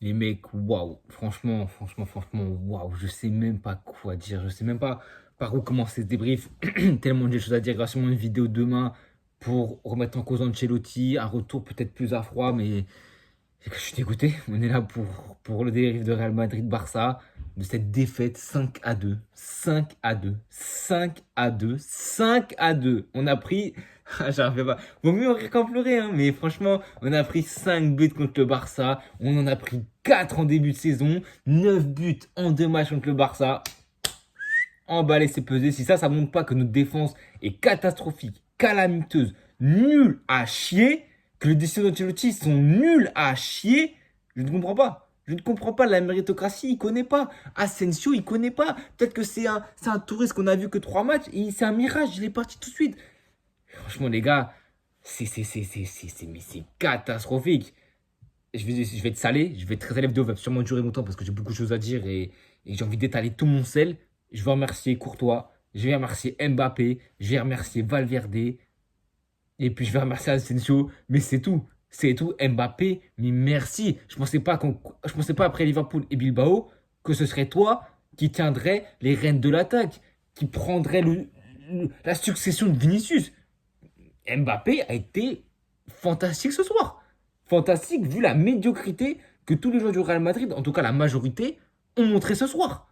Les mecs, waouh, franchement, waouh, je sais même pas quoi dire, je sais même pas par où commencer ce débrief, tellement j'ai des choses à dire. Il y aura sûrement une vidéo demain pour remettre en cause Ancelotti, un retour peut-être plus à froid, mais je suis dégoûté. On est là pour le débrief de Real Madrid-Barça, de cette défaite 5-2, 5-2, 5-2, 5-2. On a pris. J'arrive pas. Vaut mieux en rire qu'en pleurer, hein, mais franchement, on a pris 5 buts contre le Barça. On en a pris 4 en début de saison. 9 buts en 2 matchs contre le Barça. Emballé, c'est pesé. Si ça montre pas que notre défense est catastrophique, calamiteuse, nulle à chier, que les décisions d'Ancelotti sont nulles à chier, je ne comprends pas. Je ne comprends pas la méritocratie, il connaît pas. Asensio, il connaît pas. Peut-être que c'est un touriste qu'on a vu que 3 matchs et c'est un mirage, il est parti tout de suite. Franchement, les gars, mais c'est catastrophique. Je vais être salé, je vais être très salé, la vidéo va sûrement durer longtemps parce que j'ai beaucoup de choses à dire et j'ai envie d'étaler tout mon sel. Je vais remercier Courtois, je vais remercier Mbappé, je vais remercier Valverde et puis je vais remercier Asensio, mais c'est tout. C'est tout, Mbappé, mais merci. Je pensais pas après Liverpool et Bilbao que ce serait toi qui tiendrais les rênes de l'attaque, qui prendrais la succession de Vinicius. Mbappé a été fantastique ce soir. Fantastique vu la médiocrité que tous les joueurs du Real Madrid, en tout cas la majorité, ont montré ce soir.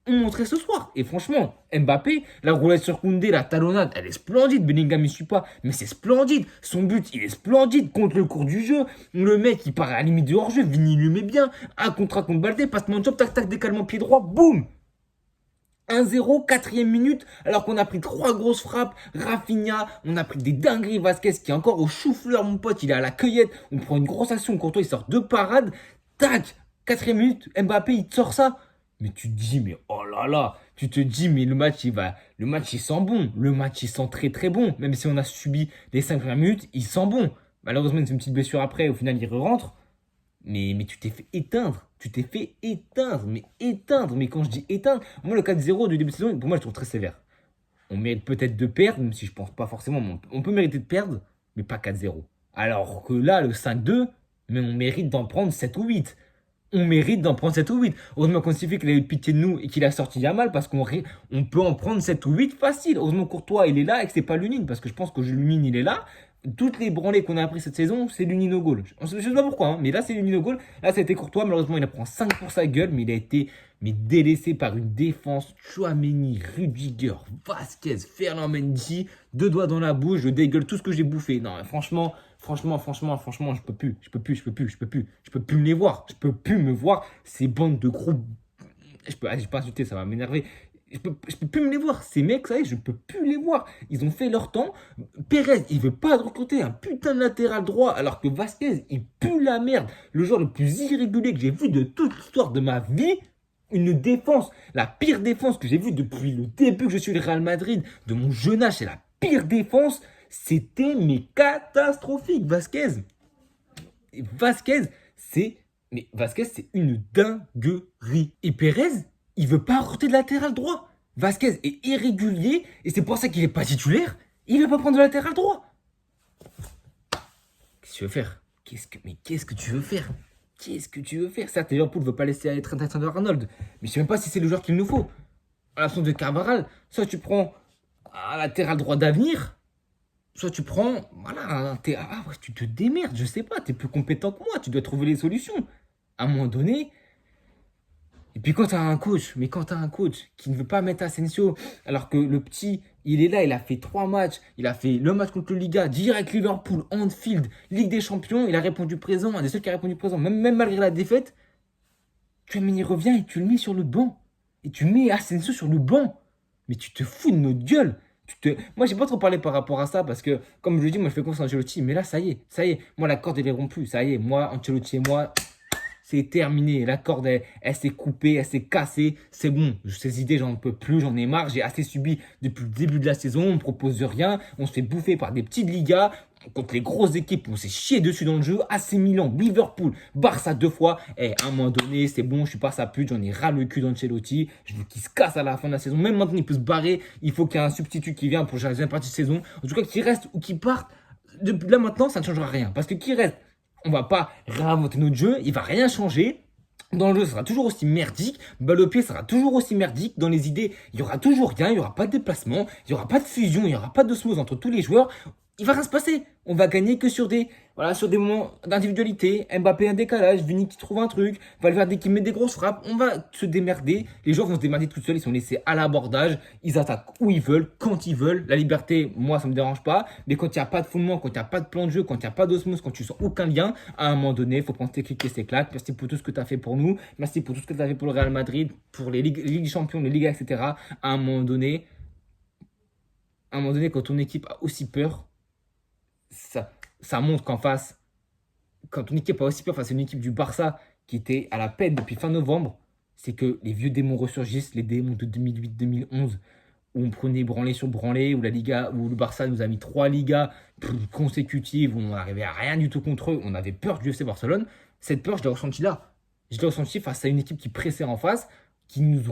Ont montré ce soir. Et franchement, Mbappé, la roulette sur Koundé, la talonnade, elle est splendide. Bellingham, il suit pas, mais c'est splendide. Son but, il est splendide contre le cours du jeu. Le mec, il part à la limite du hors-jeu. Vini lui met bien. Un contrat contre Baldé, passement de job, tac, tac, décalement pied droit, boum. 1-0, quatrième minute, alors qu'on a pris 3 grosses frappes. Rafinha, on a pris des dingueries. Vasquez qui est encore au chou-fleur, mon pote, il est à la cueillette. On prend une grosse action. Courtois, il sort 2 parades. Tac, quatrième minute, Mbappé, il te sort ça. Mais tu te dis, mais oh là là, tu te dis, mais le match, il sent bon. Le match, il sent très très bon. Même si on a subi les 5 premières minutes, il sent bon. Malheureusement, c'est une petite blessure après. Au final, il rentre. Mais tu t'es fait éteindre. Tu t'es fait éteindre. Mais éteindre. Mais quand je dis éteindre, moi, le 4-0 du début de saison, pour moi, je trouve très sévère. On mérite peut-être de perdre, même si je pense pas forcément. Mais on peut mériter de perdre, mais pas 4-0. Alors que là, le 5-2, mais on mérite d'en prendre 7 ou 8. On mérite d'en prendre 7 ou 8. Heureusement qu'on s'est fait qu'il a eu pitié de nous et qu'il a sorti Yamal parce on peut en prendre 7 ou 8 facile. Heureusement Courtois il est là et que c'est pas Lunine parce que je pense que Lunine il est là. Toutes les branlées qu'on a appris cette saison, c'est Lunine au goal. Je sais pas pourquoi, hein, mais là c'est Lunine au goal. Là ça a été Courtois, malheureusement il en prend 5 pour sa gueule, mais il a été délaissé par une défense. Chouameni, Rudiger, Vasquez, Ferland Mendy, 2 doigts dans la bouche, je dégueule tout ce que j'ai bouffé. Non, franchement, je peux plus me les voir. Je peux plus me voir. Ces bandes de gros. Je peux pas insulter, ça va m'énerver. Je peux plus me les voir. Ces mecs, ça y est, je peux plus les voir. Ils ont fait leur temps. Pérez, il veut pas recruter un putain de latéral droit, alors que Vasquez, il pue la merde. Le joueur le plus irrégulier que j'ai vu de toute l'histoire de ma vie. Une défense, la pire défense que j'ai vue depuis le début que je suis le Real Madrid, de mon jeune âge, c'est la pire défense. C'était mais catastrophique, Vasquez. Vasquez, c'est une dinguerie. Et Pérez, il veut pas recruter de latéral droit. Vasquez est irrégulier et c'est pour ça qu'il est pas titulaire. Il veut pas prendre de latéral droit. Qu'est-ce que tu veux faire? Qu'est-ce que tu veux faire? Qu'est-ce que tu veux faire? Certes, Liverpool ne veut pas laisser aller Trent Alexander-Arnold, mais je sais même pas si c'est le joueur qu'il nous faut. À l'absence de Carvajal, soit tu prends un latéral droit d'avenir, soit tu prends, voilà, ouais, tu te démerdes, je sais pas, tu es plus compétent que moi, tu dois trouver les solutions. À un moment donné, et puis quand tu as un coach, mais quand tu as un coach qui ne veut pas mettre Asensio, alors que le petit, il est là, il a fait 3 matchs, il a fait le match contre le Liga, direct Liverpool, Anfield, Ligue des Champions, il a répondu présent, un des seuls qui a répondu présent, même malgré la défaite, il revient et tu le mets sur le banc. Et tu mets Asensio sur le banc. Mais tu te fous de notre gueule. Moi, j'ai pas trop parlé par rapport à ça parce que, comme je le dis, moi, je fais confiance à Ancelotti. Mais là, ça y est. Moi, la corde, elle est rompue. Ça y est, moi, Ancelotti et moi, c'est terminé. La corde, elle s'est coupée, elle s'est cassée. C'est bon. Ces idées, j'en peux plus, j'en ai marre. J'ai assez subi depuis le début de la saison. On me propose rien. On se fait bouffer par des petites ligas. Contre les grosses équipes, on s'est chié dessus dans le jeu. AC Milan, Liverpool, Barça 2 fois. Et à un moment donné, c'est bon, je suis pas sa pute. J'en ai ras le cul d'Ancelotti. Je veux qu'il se casse à la fin de la saison. Même maintenant, il peut se barrer. Il faut qu'il y ait un substitut qui vienne pour la deuxième partie de saison. En tout cas, qu'il reste ou qu'il parte. Là maintenant, ça ne changera rien. Parce que qu'il reste, on va pas réinventer notre jeu. Il va rien changer. Dans le jeu, ça sera toujours aussi merdique. Balle au pied sera toujours aussi merdique. Dans les idées, il y aura toujours rien. Il n'y aura pas de déplacement. Il n'y aura pas de fusion. Il n'y aura pas d'osmose entre tous les joueurs. Il va rien se passer. On va gagner que sur sur des moments d'individualité. Mbappé un décalage. Vini qui trouve un truc. Valverde qui met des grosses frappes. On va se démerder. Les joueurs vont se démerder tout seuls. Ils sont laissés à l'abordage. Ils attaquent où ils veulent, quand ils veulent. La liberté, moi, ça me dérange pas. Mais quand il n'y a pas de fondement, quand il n'y a pas de plan de jeu, quand il n'y a pas d'osmose, quand tu sens aucun lien, à un moment donné, il faut prendre tes clics et ses claques. Merci pour tout ce que tu as fait pour nous. Merci pour tout ce que tu as fait pour le Real Madrid, pour les Ligues des Champions, les Ligas, etc. À un moment donné, quand ton équipe a aussi peur, ça montre qu'en face, quand ton équipe a aussi peur face à une équipe du Barça qui était à la peine depuis fin novembre, c'est que les vieux démons ressurgissent, les démons de 2008-2011, où on prenait branlé sur branlé, où la Liga, où le Barça nous a mis 3 Ligas consécutives, où on n'arrivait à rien du tout contre eux, on avait peur du FC Barcelone. Cette peur, je l'ai ressentie là. Je l'ai ressentie face à une équipe qui pressait en face, qui nous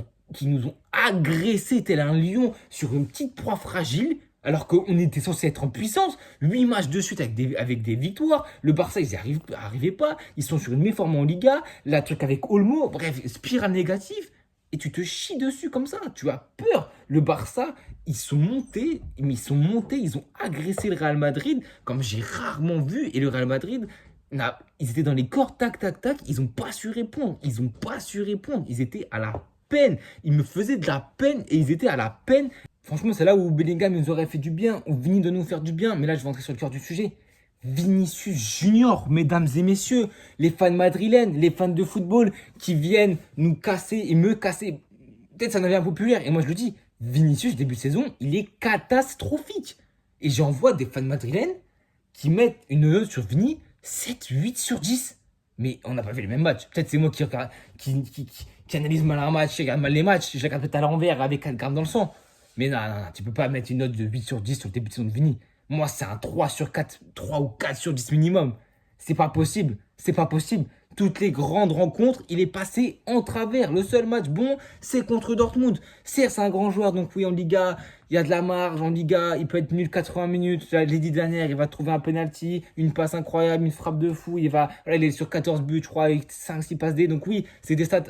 ont agressé tel un lion sur une petite proie fragile, alors qu'on était censé être en puissance. 8 matchs de suite avec des victoires. Le Barça, ils n'y arrivaient pas. Ils sont sur une méforme en Liga. La truc avec Olmo, bref, spirale négative. Et tu te chies dessus comme ça. Tu as peur. Le Barça, ils sont montés, ils ont agressé le Real Madrid comme j'ai rarement vu. Et le Real Madrid, ils étaient dans les corps, tac, tac, tac. Ils n'ont pas su répondre. Ils étaient à la peine. Ils me faisaient de la peine et ils étaient à la peine. Franchement, c'est là où Bellingham nous aurait fait du bien, où Vini doit nous faire du bien. Mais là, je vais entrer sur le cœur du sujet. Vinicius Junior, mesdames et messieurs, les fans madrilènes, les fans de football qui viennent nous casser et me casser. Peut-être ça devient populaire. Et moi, je le dis, Vinicius, début de saison, il est catastrophique. Et j'en vois des fans madrilènes qui mettent une note sur Vini 7, 8 sur 10. Mais on n'a pas fait les mêmes matchs. Peut-être c'est moi qui analyse mal un match, qui regarde mal les matchs, je regarde peut-être à l'envers avec un gramme dans le sang. Mais non, non, non, tu peux pas mettre une note de 8 sur 10 sur le début de saison de Vini. Moi, c'est un 3 sur 4, 3 ou 4 sur 10 minimum. C'est pas possible. C'est pas possible. Toutes les grandes rencontres, il est passé en travers. Le seul match bon, c'est contre Dortmund. Certes, c'est un grand joueur, donc oui, en Liga, il y a de la marge. En Liga, il peut être nul 80 minutes. Les 10 dernières, il va trouver un penalty, une passe incroyable, une frappe de fou. Il est sur 14 buts, je crois, avec 5-6 passes D. Donc oui, c'est des stats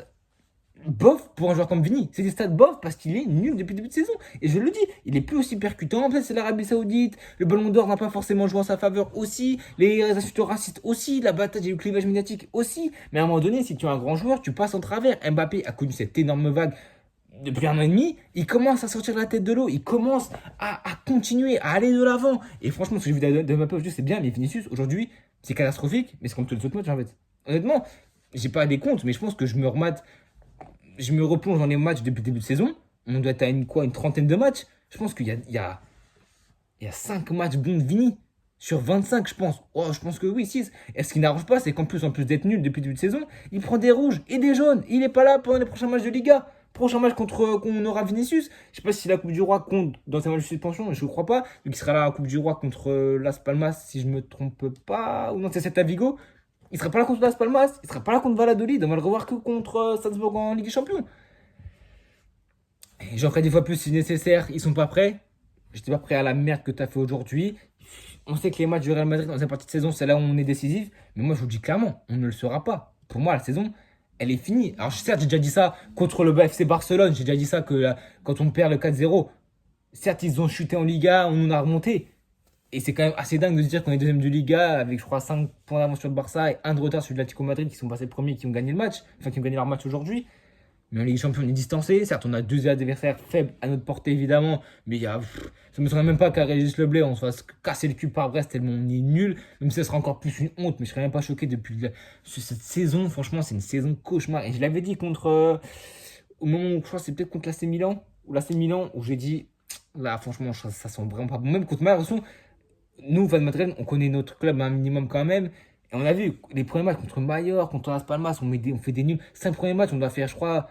bof pour un joueur comme Vini. C'est des stats bof parce qu'il est nul depuis le début de saison. Et je le dis, il est plus aussi percutant. Peut-être c'est l'Arabie Saoudite. Le Ballon d'Or n'a pas forcément joué en sa faveur aussi. Les insultes racistes aussi. La bataille et le clivage médiatique aussi. Mais à un moment donné, si tu es un grand joueur, tu passes en travers. Mbappé a connu cette énorme vague depuis 1 an et demi. Il commence à sortir la tête de l'eau. Il commence à continuer, à aller de l'avant. Et franchement, ce que j'ai vu de Mbappé aujourd'hui, c'est bien. Mais Vinicius, aujourd'hui, c'est catastrophique. Mais c'est comme tous les autres matchs en fait. Honnêtement, j'ai pas des comptes, mais je pense que je me replonge dans les matchs depuis le début de saison. On doit être à une trentaine de matchs. Je pense qu'il y a 5 matchs bons de Vini sur 25, je pense. Oh, je pense que oui, 6. Et ce qui n'arrange pas, c'est en plus d'être nul depuis le début de saison, il prend des rouges et des jaunes. Il n'est pas là pendant les prochains matchs de Liga. Prochain match qu'on aura Vinicius. Je sais pas si la Coupe du Roi compte dans ses matchs de suspension, je ne crois pas. Donc il sera là à la Coupe du Roi contre Las Palmas, si je me trompe pas. Ou non, c'est Celta Vigo. Il sera pas là contre Las Palmas, il sera pas là contre Valladolid, on va le revoir que contre Salzbourg en Ligue des Champions. Et j'en ferai des fois plus si nécessaire, ils sont pas prêts. J'étais pas prêt à la merde que tu as fait aujourd'hui. On sait que les matchs du Real Madrid dans cette partie de saison, c'est là où on est décisif. Mais moi, je vous le dis clairement, on ne le sera pas. Pour moi, la saison, elle est finie. Alors, certes, j'ai déjà dit ça contre le FC Barcelone. J'ai déjà dit ça que quand on perd le 4-0, certes, ils ont chuté en Liga, on nous a remonté. Et c'est quand même assez dingue de se dire qu'on est deuxième de Liga avec, je crois, 5 points d'avance sur le Barça et un de retard sur l'Atlético Madrid qui sont passés premiers et qui ont gagné le match. Enfin, qui ont gagné leur match aujourd'hui. Mais en Ligue des Champions, on est distancé. Certes, on a 2 adversaires faibles à notre portée, évidemment. Mais ça ne me semble même pas qu'à Régis Leblay, on se fasse casser le cul par Brest tellement on est nul. Même si ça sera encore plus une honte. Mais je ne serais même pas choqué depuis cette saison. Franchement, c'est une saison cauchemar. Et je l'avais dit au moment où je crois que c'est peut-être contre l'AC Milan. Ou l'AC Milan, où j'ai dit, là, franchement, ça sent vraiment pas bon. Même contre Marseille, nous, Van Madrid, on connaît notre club un minimum quand même. Et on a vu les premiers matchs contre Mallorca, contre Las Palmas, on fait des nuls. 5 premiers matchs, on doit faire, je crois,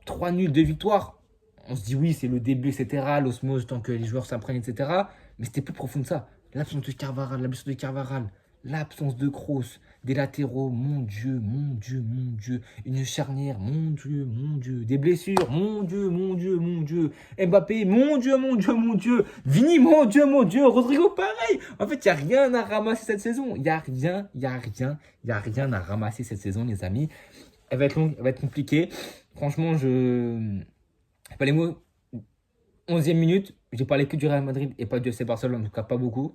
3 nuls, 2 victoires. On se dit oui, c'est le début, etc. L'osmose, tant que les joueurs s'apprennent, etc. Mais c'était plus profond que ça. L'absence de Carvajal, l'absence de Kroos, des latéraux, mon Dieu, mon Dieu, mon Dieu, une charnière, mon Dieu, des blessures, mon Dieu, mon Dieu, mon Dieu, Mbappé, mon Dieu, mon Dieu, mon Dieu, Vini, mon Dieu, Rodrigo, pareil. En fait, il n'y a rien à ramasser cette saison. Il n'y a rien, il n'y a rien, il n'y a rien à ramasser cette saison, les amis. Elle va être longue, elle va être compliquée. Franchement, pas les mots. 11e minute, j'ai parlé que du Real Madrid et pas du FC Barcelone, en tout cas pas beaucoup.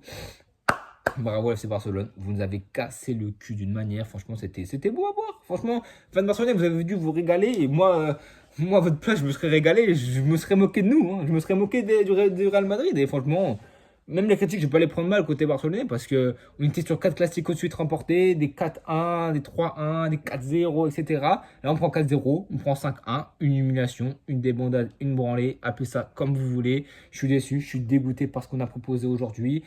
Bravo FC Barcelone, vous nous avez cassé le cul d'une manière, franchement c'était beau à voir. Franchement, fan de Barcelone, vous avez dû vous régaler et moi à votre place, je me serais régalé, je me serais moqué de nous, hein. Je me serais moqué du Real Madrid et franchement, même les critiques, je vais pas les prendre mal côté barcelonais parce que on était sur 4 classiques de suite remportés, des 4-1, des 3-1, des 4-0, etc. Là, on prend 4-0, on prend 5-1, une humiliation, une débandade, une branlée, appelez ça comme vous voulez. Je suis déçu, je suis dégoûté par ce qu'on a proposé aujourd'hui.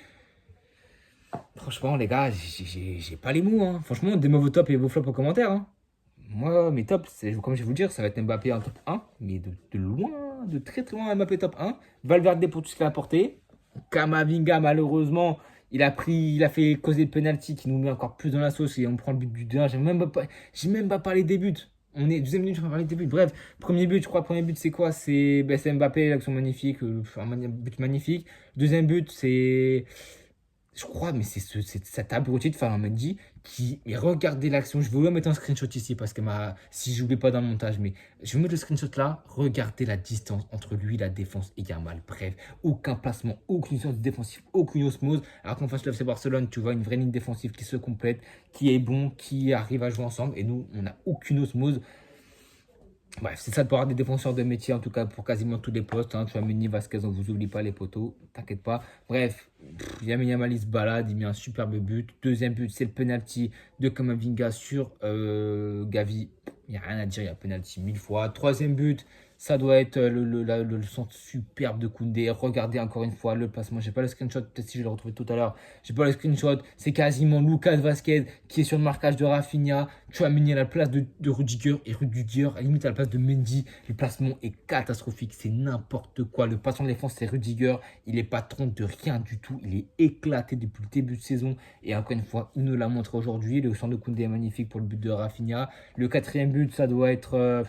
Franchement, les gars, j'ai pas les mots, hein. Franchement, donnez-moi vos tops et vos flops en commentaire, hein. Moi, mes tops, comme je vais vous le dire, ça va être Mbappé en top 1, mais de loin, de très très loin, Mbappé top 1. Valverde pour tout ce qu'il a apporté. Kamavinga, malheureusement, il a fait causer le penalty qui nous met encore plus dans la sauce et on prend le but du 2-1. J'ai même pas parlé des buts. On est deuxième minute, je vais parler des buts. Bref, premier but, je crois, premier but, c'est quoi? C'est Mbappé, l'action magnifique, un but magnifique. Deuxième but, c'est. Je crois, mais c'est cet abruti de Farah Mendy qui. Mais regardez l'action. Je vais vous mettre un screenshot ici parce que si je n'oublie pas dans le montage, mais je vais mettre le screenshot là. Regardez la distance entre lui et la défense et Yamal. Bref, aucun placement, aucune sens défensive, aucune osmose. Alors qu'en face, le FC Barcelone, tu vois une vraie ligne défensive qui se complète, qui est bon, qui arrive à jouer ensemble. Et nous, on n'a aucune osmose. Bref, c'est ça de pouvoir avoir des défenseurs de métier, en tout cas pour quasiment tous les postes. Hein. Tu vois, Meunier, Vasquez, on vous oublie pas les poteaux, t'inquiète pas. Bref, Lamine Yamal il se balade, il met un superbe but. Deuxième but, c'est le penalty de Kamavinga sur Gavi. Il n'y a rien à dire, il y a penalty 1000 fois. Troisième but, ça doit être le centre superbe de Koundé. Regardez encore une fois le placement. J'ai pas le screenshot, peut-être si je l'ai retrouvé tout à l'heure. J'ai pas le screenshot. C'est quasiment Lucas Vasquez qui est sur le marquage de Rafinha. Tu as mené à la place de Rudiger et Rudiger, à la limite à la place de Mendy. Le placement est catastrophique. C'est n'importe quoi. Le patron de défense, c'est Rudiger. Il est patron de rien du tout. Il est éclaté depuis le début de saison. Et encore une fois, il nous l'a montré aujourd'hui. Le centre de Koundé est magnifique pour le but de Rafinha. Le quatrième but, ça doit être.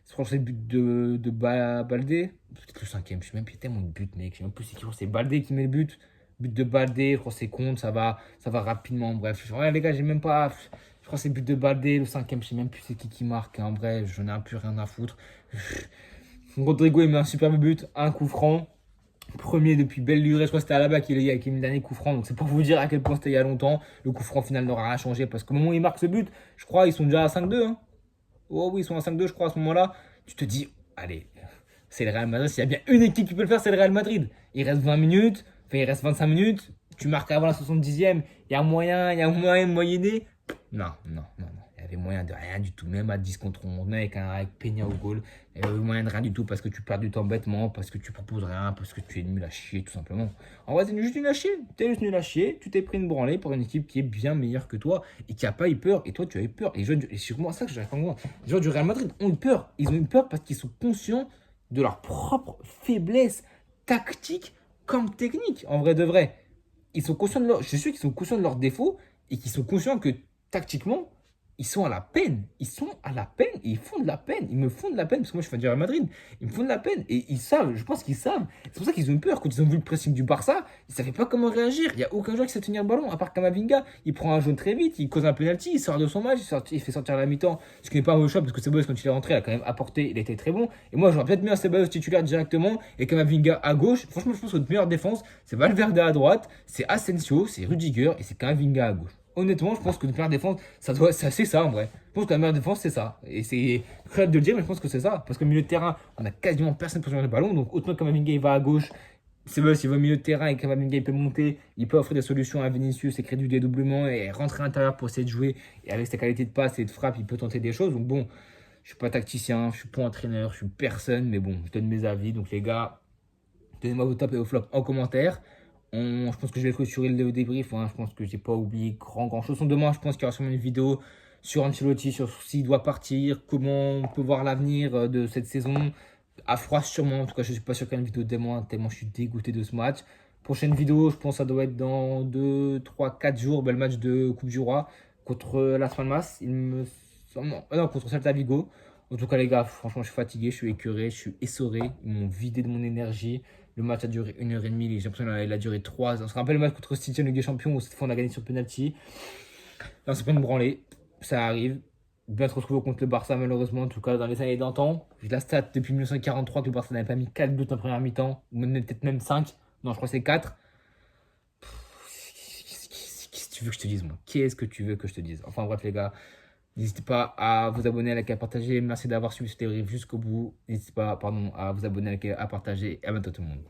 Je crois que c'est le but de Baldé. Peut-être le cinquième, je sais même plus tellement de but, mec. Je sais même plus c'est Baldé qui met le but. But de Baldé, je crois que c'est contre, ça va rapidement. Bref, ouais, les gars, j'ai même pas. Je crois que c'est le but de Baldé, le cinquième, je sais même plus c'est qui marque. En vrai, je n'ai plus rien à foutre. Rodrigo, il met un superbe but, un coup franc. Premier depuis belle lurée, je crois que c'était Alaba qui a mis le dernier coup franc. Donc c'est pour vous dire à quel point c'était il y a longtemps. Le coup franc final n'aura rien changé parce qu'au moment où il marque ce but, je crois ils sont déjà à 5-2. Hein. Oh oui, ils sont à 5-2, je crois, à ce moment-là. Tu te dis, allez, c'est le Real Madrid. S'il y a bien une équipe qui peut le faire, c'est le Real Madrid. Il reste 20 minutes, enfin, il reste 25 minutes. Tu marques avant la 70e. Il y a moyen de moyenner. Non, non, non, non. Il y avait moyen de rien du tout. Même à 10 contre 11, même avec Peña au goal. Il y avait moyen de rien du tout parce que tu perds du temps bêtement, parce que tu proposes rien, parce que tu es nul à chier, tout simplement. En vrai, t'es juste nul à chier. T'es juste nul à chier. Tu t'es pris une branlée pour une équipe qui est bien meilleure que toi et qui n'a pas eu peur. Et toi, tu as eu peur. Et c'est sûrement ça que je raconte. Les joueurs du Real Madrid ont eu peur. Ils ont eu peur parce qu'ils sont conscients de leur propre faiblesse tactique comme technique, en vrai de vrai. Ils sont conscients je suis sûr qu'ils sont conscients de leurs défauts et qu'ils sont conscients que tactiquement, ils sont à la peine. Ils sont à la peine et ils font de la peine. Ils me font de la peine parce que moi je suis fan du Real Madrid. Ils me font de la peine et ils savent. Je pense qu'ils savent. C'est pour ça qu'ils ont eu peur. Quand ils ont vu le pressing du Barça, ils ne savaient pas comment réagir. Il n'y a aucun joueur qui sait tenir le ballon à part Kamavinga. Il prend un jaune très vite. Il cause un penalty. Il sort de son match. Il fait sortir à la mi-temps. Ce qui n'est pas un mauvais choix parce que Ceballos, quand il est rentré, il a quand même apporté. Il était très bon. Et moi, j'aurais peut-être mis un Ceballos titulaire directement et Kamavinga à gauche. Franchement, je pense que notre meilleure défense, c'est Valverde à droite, c'est Asensio, c'est Rudiger et c'est Kamavinga à gauche. Honnêtement, je pense que notre meilleure défense, c'est ça en vrai. Je pense que la meilleure défense, c'est ça. Et c'est cruel de le dire, mais je pense que c'est ça. Parce qu'au milieu de terrain, on a quasiment personne pour jouer le ballon. Donc, autant que Kamavinga il va à gauche, c'est bon, s'il va au milieu de terrain et que Kamavinga il peut monter, il peut offrir des solutions à Vinicius et créer du dédoublement et rentrer à l'intérieur pour essayer de jouer. Et avec ses qualités de passe et de frappe, il peut tenter des choses. Donc, bon, je suis pas tacticien, je suis pas entraîneur, je suis personne. Mais bon, je donne mes avis. Donc, les gars, donnez-moi vos tops et vos flops en commentaire. Je pense que je vais clôturer le débrief. Hein. Je pense que j'ai pas oublié grand chose. Demain, je pense qu'il y aura sûrement une vidéo sur Ancelotti, sur s'il doit partir, comment on peut voir l'avenir de cette saison. À froid, sûrement. En tout cas, je ne suis pas sûr qu'il y ait une vidéo de demain, tellement je suis dégoûté de ce match. Prochaine vidéo, je pense que ça doit être dans 2, 3, 4 jours. Le match de Coupe du Roi contre Las Palmas. Il me semble. Non, non, contre Celta Vigo. En tout cas, les gars, franchement, je suis fatigué, je suis écœuré, je suis essoré. Ils m'ont vidé de mon énergie. Le match a duré 1 heure et demie. J'ai l'impression qu'il a duré 3 heures. On se rappelle le match contre City en Ligue des Champions où cette fois on a gagné sur penalty. Là, c'est pas une branlée. Ça arrive. Bien se retrouver contre le Barça, malheureusement. En tout cas, dans les années d'antan. J'ai la stat depuis 1943 que le Barça n'avait pas mis 4 buts en première mi-temps. Ou peut-être même 5. Non, je crois que c'est 4. Qu'est-ce que tu veux que je te dise, moi? Qu'est-ce que tu veux que je te dise? Enfin, bref, les gars, n'hésitez pas à vous abonner, à liker, à partager. Merci d'avoir suivi cette débrief jusqu'au bout. N'hésitez pas, pardon, à vous abonner, à liker, à partager. Et à bientôt, tout le monde.